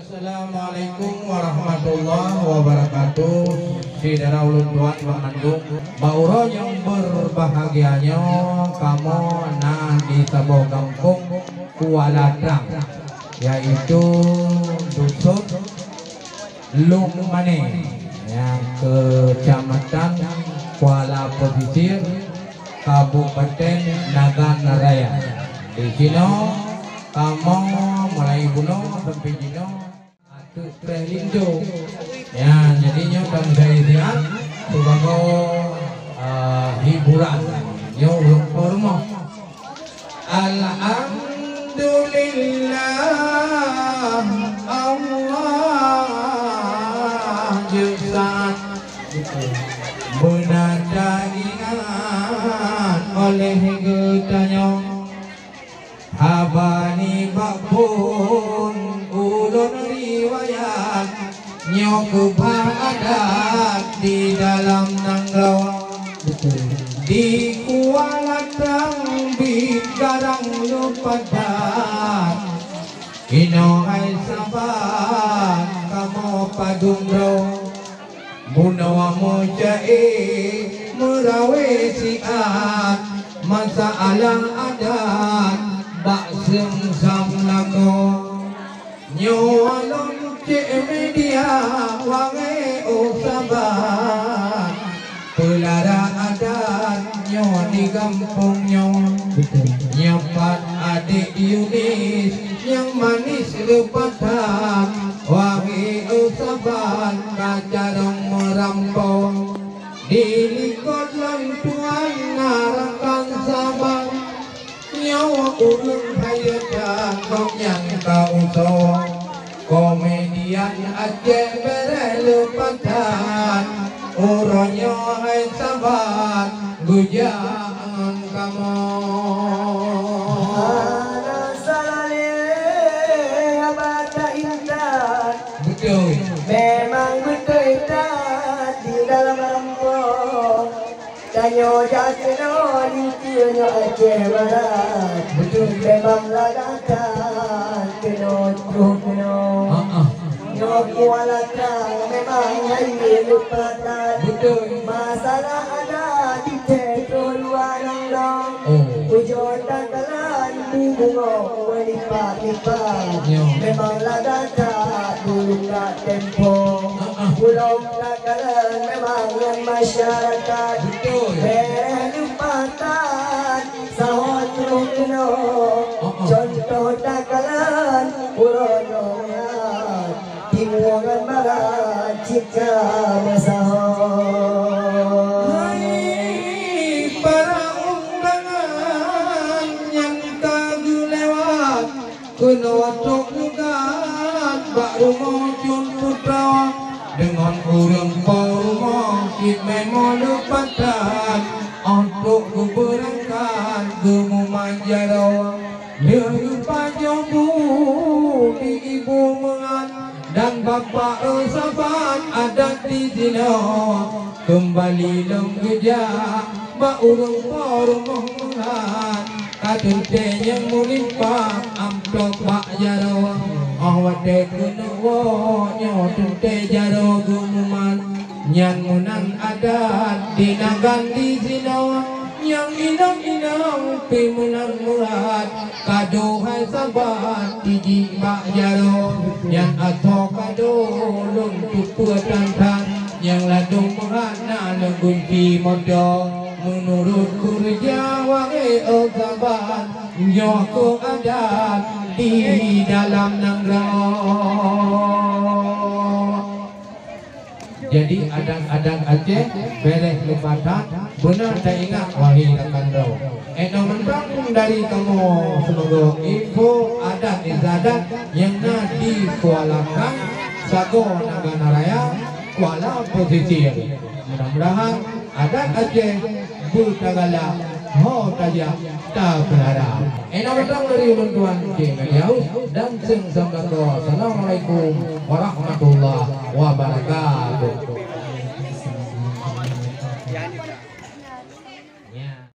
Assalamualaikum warahmatullahi wabarakatuh. Saudara ulun tuan mengandung Bauro yang berbahagianya kamu nah di sebuah kampung Kuala Trang, yaitu dusun Lungmane yang kecamatan Kuala Pesisir, Kabupaten Nagan Raya. Di sini kamu mulai gunung sampai Jino atau Prelindo ya, jadinya dan saya lihat sebagai hiburan yo rumah. Alhamdulillah Allah juzat benada ingat oleh getanya abani bakpun ulun riwayat nyok adat di dalam nangrau di Kuala Trang bikarang lupadat ino ay sabat kamu padung raw munawa mo jae merawe siat masa alang adat bak sengsam lago nyolong cek media wange usabat pelara adat nyo di kampung nyo nyepat adik Yunis yang manis lepatan wange usabat kacarong merampong dilikot lantuan narakan sabar nyawa urung hayatan kau yang kau so komedian Aceh berlepatan uronyo hai sabar gujaan kamu abada indah betul memang betul indah di dalam rambut danyo jatino lintirnya Aceh Barat betul memang ladakan keno nyo Kuala Trang memang hai lupatan betul masalah ada di tekro luarang dong ujon dakalan bungo melipat-lipat memang ladakan buka tempo pulau dakalan memang yang masyarakat berlupatan sahot rukno contoh dakalan uronoyan timuangan barat jika masahot hai para undangan yang kagul lewat kuno watok lugat bak rumojun putra dengan urang rumah kita melupatan untuk berangkat kemuman jaro lupa jombu di ibu mengan dan bapak sahabat adat di sini kembali lenggejak bak urang rumah mengan katute yang mulimpah amplop bak jaro awate kuno nyote jaro gumuman nyan munan adat di nagan di sino yang inang pimunan murat kado hai sabat tiji bak jaro yang atau kado lun tupu tantan yang ladung merana legunti modo menurut kurja wange sabat nyoko adat di dalam nangrau. Jadi adang-adang Aceh beres lupatan benar tak ingat wahai rekan rau. Eno mentang dari kamu semoga info adat izadat yang di Kuala Trang, Sago Nagan Raya, Kuala Pesisir. Mudah-mudahan adat Aceh bertagala ho tajam tak berharap. Eno mentang dari Tuan Cemeliaus dan Seng Sambako. Assalamualaikum warahmatullahi wabarakatuh. Ya.